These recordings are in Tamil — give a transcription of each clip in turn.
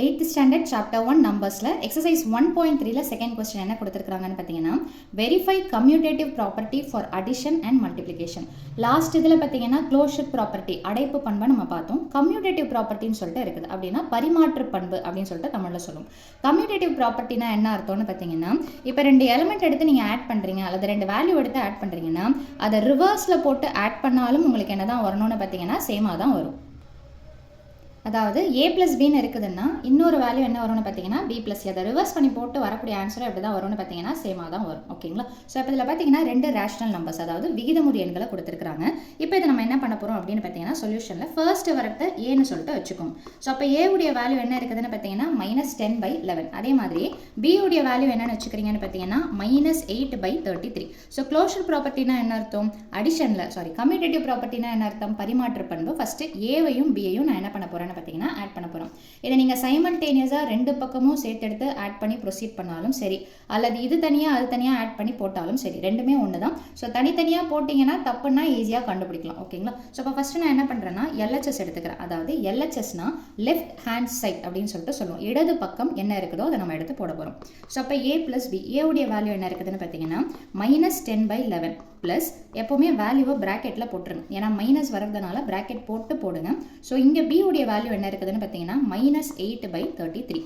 8th standard chapter 1 numbersல exercise 1.3ல second question என்ன கொடுத்திருக்காங்கன்னு பாத்தீங்கன்னா verify commutative property for addition and multiplication. Last இதுல பாத்தீங்கன்னா closure property அடைப்பு பண்பை நம்ம பார்த்தோம். commutative property ன்னு சொல்லிட்டு இருக்குது. அப்படினா பரிமாற்று பண்பு அப்படினு சொல்லிட்டு தமிழ்ல சொல்லுவோம். commutative propertyனா என்ன அர்த்தம்னு பாத்தீங்கன்னா இப்ப ரெண்டு எலிமெண்ட் எடுத்து நீங்க ஆட் பண்றீங்க அல்லது ரெண்டு வேல்யூ எடுத்து ஆட் பண்றீங்கன்னா அதை ரிவர்ஸ்ல போட்டு ஆட் பண்ணாலும் உங்களுக்கு என்னதான் வரணும்னு பாத்தீங்கன்னா சேமா தான் வரும். அதாவது a plus b ன்னு இருக்குதுன்னா இன்னொரு வேல்யூ என்ன வரும்னு பார்த்தீங்கன்னா b plus c. அதை ரிவர்ஸ் பண்ணி போட்டு வரக்கூடிய ஆன்சர் எப்படி தான் வரும்னு பார்த்தீங்கன்னா சேமாக தான் வரும். ஓகேங்களா? ஸோ இப்போ இதில் பார்த்தீங்கன்னா ரெண்டு ரேஷனல் நம்பர்ஸ் அதாவது விகிதமுறு எண்களை கொடுத்துருக்காங்க. இப்போ இதை நம்ம என்ன பண்ண போகிறோம் அப்படின்னு பார்த்தீங்கன்னா சொல்யூஷனில் ஃபர்ஸ்ட் வரத்தை ஏன்னு சொல்லிட்டு வச்சுக்கோங்க. ஸோ அப்போ a உடைய வேல்யூ என்ன இருக்குதுன்னு பார்த்தீங்கன்னா -10/11. அதே மாதிரி b உடைய வேல்யூ என்னன்னு வச்சுக்கிறீங்கன்னு பார்த்தீங்கன்னா -8/33. ஸோ க்ளோஷர் ப்ராப்பர்ட்டினா என்ன அர்த்தம்? கம்யூட்டேட்டிவ் ப்ராப்பர்ட்டினா என்ன அர்த்தம்? பரிமாற்று பண்பு. ஃபர்ஸ்ட் ஏவையும் பியையும் நான் என்ன பண்ண போகிறேன் பார்த்தீங்கன்னா ஆட் பண்ண போறோம். இதை நீங்க சைமல்டேனியஸா ரெண்டு பக்கமும் சேர்த்து எடுத்து ஆட் பண்ணி ப்ரொசீட் பண்ணாலும் சரி, அல்லது இது தனியா அது தனியா ஆட் பண்ணி போட்டாலும் சரி, ரெண்டுமே ஒண்ணுதான். ஸோ தனித்தனியா போட்டீங்கன்னா தப்புன்னா ஈஸியா கண்டுபிடிக்கலாம். ஓகேங்களா? ஸோ இப்போ ஃபர்ஸ்ட் நான் என்ன பண்றேன்னா LHS எடுத்துக்கிறேன். அதாவது LHSனா லெஃப்ட் ஹேண்ட் சைட் அப்படின்னு சொல்லிட்டு சொல்லுவோம். இடது பக்கம் என்ன இருக்குதோ அதை நம்ம எடுத்து போட போறோம். ஸோ அப்போ a plus b, a உடைய வேல்யூ என்ன இருக்குதுன்னு பார்த்தீங்கன்னா -10/11 பிளஸ் எப்பவுமே வேல்யூவை பிராக்கெட்ல போட்டுருங்க. ஏன்னா மைனஸ் வரதுனால பிராக்கெட் போட்டு போடுங்க. ஸோ இங்க b உடைய வேல்யூ என்ன இருக்குதுன்னு பார்த்தீங்கன்னா -8/33.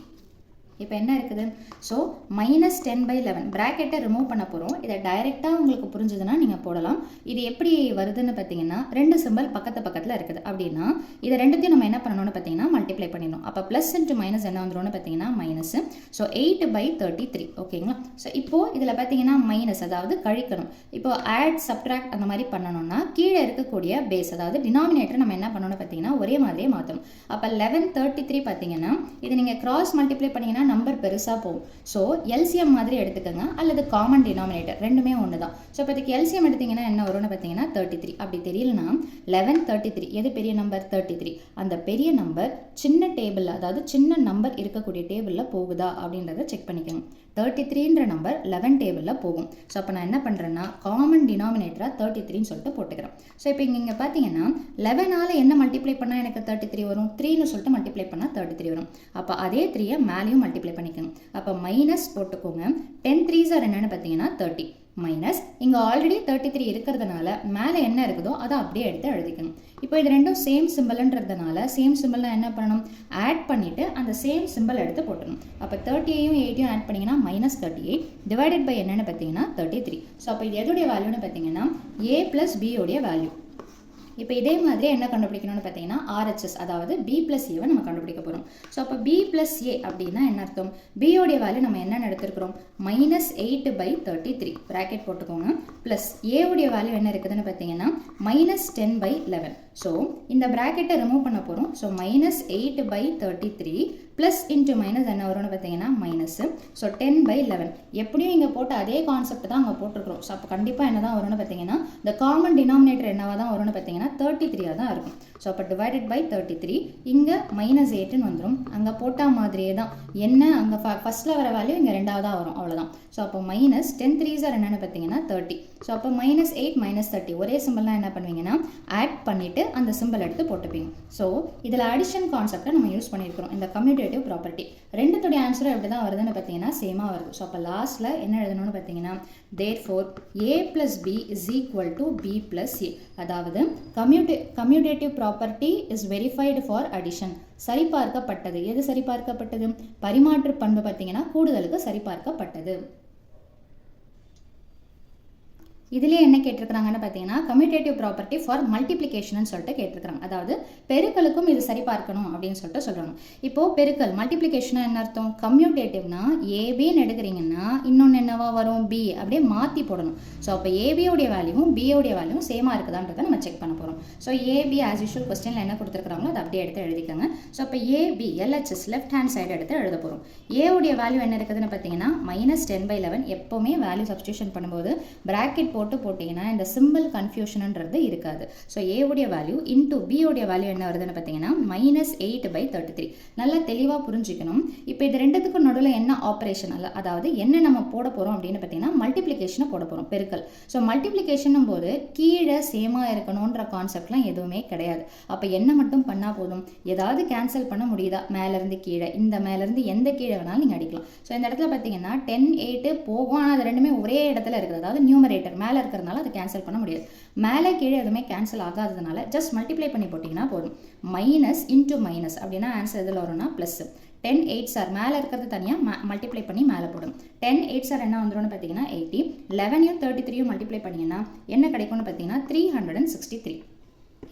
இப்போ என்ன இருக்குது? ஸோ -10/11 பிராக்கெட்டை ரிமூவ் பண்ண போகிறோம். இதை டைரெக்டாக உங்களுக்கு புரிஞ்சுதுன்னா நீங்கள் போடலாம். இது எப்படி வருதுன்னு பார்த்தீங்கன்னா ரெண்டு சிம்பிள் பக்கத்தில் இருக்குது. அப்படின்னா இதை ரெண்டுத்தையும் நம்ம என்ன பண்ணணும்னு பார்த்தீங்கன்னா மல்டிப்ளை பண்ணிடணும். அப்போ ப்ளஸ் இன்ட்டு மைனஸ் என்ன வந்துடும்னு பார்த்தீங்கன்னா மைனஸ். ஸோ 8/33. ஓகேங்களா? ஸோ இப்போது இதில் பார்த்தீங்கன்னா மைனஸ், அதாவது கழிக்கணும். இப்போ ஆட் சப்ட்ராக்ட் அந்த மாதிரி பண்ணணும்னா கீழே இருக்கக்கூடிய பேஸ், அதாவது டினாமினேட்டர் நம்ம என்ன பண்ணணும்னு பார்த்தீங்கன்னா ஒரே மாதிரியே மாற்றணும். அப்போ 1133 பார்த்தீங்கன்னா இது நீங்கள் கிராஸ் மல்டிப்ளை பண்ணீங்கன்னா நம்பர் பெருசா போகும். ஸோ எல்சிஎம் மாதிரி எடுத்துக்கோங்க அல்லது காமன் டினாமினேட்டர், ரெண்டுமே ஒன்று தான். ஸோ இப்போதைக்கு எல்சிஎம் எடுத்தீங்கன்னா என்ன வரும்னு பார்த்தீங்கன்னா 33. அப்படி தெரியலனா 1133 எது பெரிய நம்பர்? 33. அந்த பெரிய நம்பர் சின்ன டேபிள், அதாவது சின்ன நம்பர் இருக்கக்கூடிய டேபிளில் போகுதா அப்படின்றத செக் பண்ணிக்கோங்க. 33ன்ற நம்பர் 11 டேபிளில் போகும். ஸோ அப்போ நான் என்ன பண்ணுறேன்னா காமன் டினாமினேட்டராக 33ன்னு சொல்லிட்டு போட்டுக்கிறேன். ஸோ இப்போ இங்கே பார்த்தீங்கன்னா 11ஆல் என்ன மல்டிப்ளை பண்ணால் எனக்கு 33 வரும்? 3ன்னு சொல்லிட்டு மல்டிப்ளை பண்ணால் 33 வரும். அப்போ அதே 3யை மேலேயும் மல்டிப்ளை பண்ணிக்கோங்க. அப்போ மைனஸ் போட்டுக்கோங்க. 10 3s என்னன்னு பார்த்தீங்கன்னா 30 மைனஸ் இங்கே ஆல்ரெடி 33 இருக்கிறதுனால மேலே என்ன இருக்குதோ அதை அப்படியே எடுத்து எழுதிக்கணும். இப்போ இது ரெண்டும் சேம் சிம்பிள்ன்றதுனால சேம் சிம்பிள்னா என்ன பண்ணணும்? ஆட் பண்ணிவிட்டு அந்த சேம் சிம்பிள் எடுத்து போட்டணும். அப்போ 30யும் 8யும் ஆட் பண்ணிங்கன்னா -38 டிவைடட் பை என்னன்னு பார்த்தீங்கன்னா 33. ஸோ அப்போ இது எதுடைய வேல்யூன்னு பார்த்தீங்கன்னா a plus b உடைய வேல்யூ. இப்போ இதே மாதிரி என்ன கண்டுபிடிக்கணும்னு பார்த்தீங்கன்னா RHS, அதாவது b plus a நம்ம கண்டுபிடிக்க போகிறோம். ஸோ அப்போ b plus a அப்படின்னா என்ன அர்த்தம்? b உடைய வேல்யூ நம்ம என்னென்னு எடுத்துருக்கிறோம்? -8/33 ப்ராக்கெட் போட்டுக்கோங்க. ப்ளஸ் a உடைய வேல்யூ என்ன இருக்குதுன்னு பார்த்தீங்கன்னா -10/11. ஸோ இந்த ப்ராக்கெட்டை ரிமூவ் பண்ண போகிறோம். ஸோ -8/33 ப்ளஸ் இன்ட்டு மைனஸ் என்ன வரும்னு பார்த்தீங்கன்னா மைனஸ். ஸோ 10/11 எப்படியும் இங்கே போட்ட அதே கான்செப்ட் தான் அங்கே போட்டிருக்கிறோம். ஸோ அப்போ கண்டிப்பாக என்ன தான் வரும்னு பார்த்தீங்கன்னா இந்த காமன் டினாமினேட்டர் என்னவா தான் வரும்னு பார்த்தீங்கன்னா 33 தான் இருக்கும். ஸோ அப்போ டிவைடட் பை 33 இங்கே -8ன்னு வந்துடும். அங்கே போட்டால் மாதிரியே தான் என்ன அங்கே ஃபர்ஸ்ட்டில் வர வேல்யூ இங்கே ரெண்டாவதாக வரும், அவ்வளோதான். ஸோ அப்போ -10 3s என்னென்னு பார்த்தீங்கன்னா 30. ஸோ அப்போ -8 -30 ஒரே சிம்பிள்லாம் என்ன பண்ணுவீங்கன்னா ஆட் பண்ணிவிட்டு அந்த சிம்பிள் எடுத்து போட்டுப்பீங்க. ஸோ இதில் அடிஷன் கான்செப்டை நம்ம யூஸ் பண்ணியிருக்கிறோம். இந்த கம்யூட்டேட்டிவ் ப்ராப்பர்ட்டி ரெண்டுத்துடைய ஆன்சரும் எப்படி தான் வருதுன்னு பார்த்தீங்கன்னா சேமாக வருது. ஸோ அப்போ லாஸ்ட்டில் என்ன எழுதணும்னு பார்த்தீங்கன்னா therefore a plus b is equal to b plus a. அதாவது commutative property is verified for addition. சரிபார்க்கப்பட்டது. எது சரிபார்க்கப்பட்டது? பரிமாற்று பண்பு பார்த்தீங்கன்னா கூடுதலுக்கு சரிபார்க்கப்பட்டது. இதுலேயே என்ன கேட்டிருக்கிறாங்கன்னு பார்த்தீங்கன்னா கம்யூட்டேட்டிவ் ப்ராப்பர்ட்டி ஃபார் மல்டிப்ளிகேஷன் சொல்லிட்டு கேட்டிருக்கிறாங்க. அதாவது பெருக்கலுக்கும் இது சரி பார்க்கணும் அப்படின்னு சொல்லிட்டு சொல்கிறாங்க. இப்போது பெருக்கல் மல்டிப்ளிகேஷனா என்ன அர்த்தம்? கம்யூட்டேட்டிவ்னா ஏபின்னு எடுக்கிறீங்கன்னா இன்னொன்று என்னவா வரும்? பி அப்படியே மாற்றி போடணும். ஸோ அப்போ ஏபியோடைய வேல்யூவும் பியோடைய வேல்யூவும் சேமாக இருக்குதான்றதை நம்ம செக் பண்ண போகிறோம். ஸோ ஏபி ஆஸ் யூஷுவல் கொஸ்டினில் என்ன கொடுத்துருக்காங்களோ அதை அப்படியே எடுத்து எழுதிக்கோங்க. ஸோ அப்போ AB LHS left hand side எடுத்து எழுத போகிறோம். ஏவுடைய வேல்யூ என்ன இருக்குதுன்னு பார்த்தீங்கன்னா -10/11. எப்போவுமே வேல்யூ சப்ஸ்டியூஷன் பண்ணும்போது பிராக்கெட் போட்டிங்கன்னா இந்த சிம்பிள் கன்ஃபியூஷன்ன்றது இருக்காது. ஸோ A உடைய வேல்யூ இன்டூ B உடைய வேல்யூ என்ன வருதுன்னு பார்த்தீங்கன்னா -8/33. நல்லா தெளிவாக புரிஞ்சுக்கணும். இப்போ இது ரெண்டுத்துக்கும் நடுவில் என்ன ஆப்ரேஷன் அதாவது என்ன நம்ம போட போகிறோம் அப்படின்னு பார்த்தீங்கன்னா மல்டிப்ளிகேஷனை போட போகிறோம், பெருக்கல். ஸோ மல்டிப்ளிகேஷனும் போது கீழே சேமாக இருக்கணுன்ற கான்செப்ட்லாம் எதுவுமே கிடையாது. அப்போ என்ன மட்டும் பண்ணால் போதும், ஏதாவது கேன்சல் பண்ண முடியுதா, மேலேருந்து கீழே, இந்த மேலேருந்து எந்த கீழே வேணாலும் நீங்கள் அடிக்கலாம். ஸோ இந்த இடத்துல பார்த்தீங்கன்னா 10 8 போகும், ஆனால் அது ரெண்டுமே ஒரே இடத்துல இருக்குது. அதாவது நியூமரேட்டர் மேலே இருக்கிறதுனால அதை கேன்சல் பண்ண முடியாது. மேலே கீழே எதுவுமே கேன்சல் ஆகாததுனால ஜஸ்ட் மல்டிப்ளை பண்ணி போட்டிங்கன்னா போதும். மைனஸ் இன்டூ மைனஸ் அப்படின்னா ஆன்சர் எதில் வரும்னா ப்ளஸ். 10 8 சார் மேலே இருக்கிறது தனியாக மல்டிப்ளை பண்ணி மேலே போடும். 10 8 சார் என்ன வந்துடும்னு பார்த்தீங்கன்னா 80. 11யும் 33யும் மல்டிப்ளை பண்ணிங்கன்னா என்ன கிடைக்கும்னு பார்த்தீங்கன்னா 363.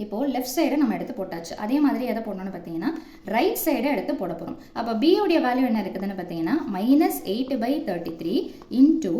இப்போது லெஃப்ட் சைடை நம்ம எடுத்து போட்டாச்சு. அதே மாதிரி எதை போடணும்னு பார்த்தீங்கன்னா ரைட் சைடை எடுத்து போட போகிறோம். அப்போ B உடைய வேல்யூ என்ன இருக்குதுன்னு பார்த்தீங்கன்னா -8/33 இன்டூ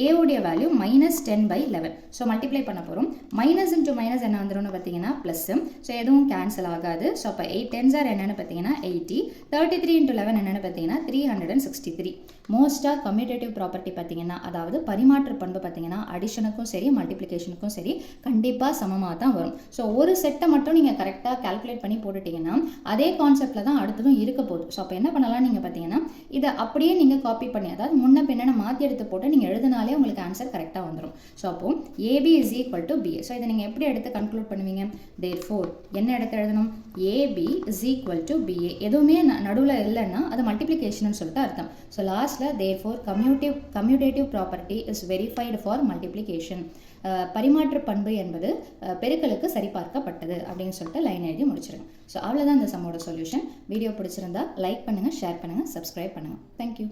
A உடைய வேல்யூ -10/11. ஸோ மல்டிப்ளை பண்ண போகிறோம். மைனஸ் இன்டூ மைனஸ் என்ன வந்துடும்னு பார்த்தீங்கன்னா ப்ளஸ். ஸோ எதுவும் கேன்சல் ஆகாது. ஸோ அப்போ 8 10s are என்னென்னு பார்த்தீங்கன்னா 80. 33 × 11 என்னென்னு பார்த்தீங்கன்னா 363. மோஸ்ட்டாக கம்யூட்டேட்டிவ் ப்ராப்பர்ட்டி பார்த்தீங்கன்னா, அதாவது பரிமாற்று பண்பு பார்த்தீங்கன்னா அடிஷனுக்கும் சரி மல்டிப்ளிகேஷனுக்கும் சரி கண்டிப்பாக சமமாக தான் வரும். ஸோ ஒரு செட்டை மட்டும் நீங்கள் கரெக்டாக கால்குலேட் பண்ணி போட்டுட்டீங்கன்னா அதே கான்செப்டில் தான் அடுத்ததும் இருக்க போகுது. ஸோ அப்போ என்ன பண்ணலாம், நீங்கள் பார்த்தீங்கன்னா இதை அப்படியே நீங்கள் காப்பி பண்ணி, அதாவது முன்ன பின்ன மாற்றி எடுத்து போட்டு நீங்கள் எழுதினாலே உங்களுக்கு ஆன்சர் கரெக்டாக வந்துடும். ஸோ அப்போ AB is equal to BA. So இதை நீங்கள் எப்படி எடுத்து கன்க்ளூட் பண்ணுவீங்க, therefore என்ன எடுத்து எழுதணும், AB is equal to BA. எதுவுமே நடுவில் இல்லைன்னா அது மல்டிப்ளிகேஷன் சொல்லிட்டு அர்த்தம். ஸோ லாஸ்ட்டில் therefore commutative property is verified for multiplication. பரிமாற்று பண்பு என்பது பெருக்கலுக்கு சரிபார்க்கப்பட்டது அப்படின்னு சொல்லிட்டு லைன் எழுதி முடிச்சிருங்க. ஸோ அவ்வளோதான் இந்த சம்மோட சொல்யூஷன். வீடியோ பிடிச்சிருந்தா லைக் பண்ணுங்கள், ஷேர் பண்ணுங்கள், சப்ஸ்கிரைப் பண்ணுங்கள். தேங்க்யூ.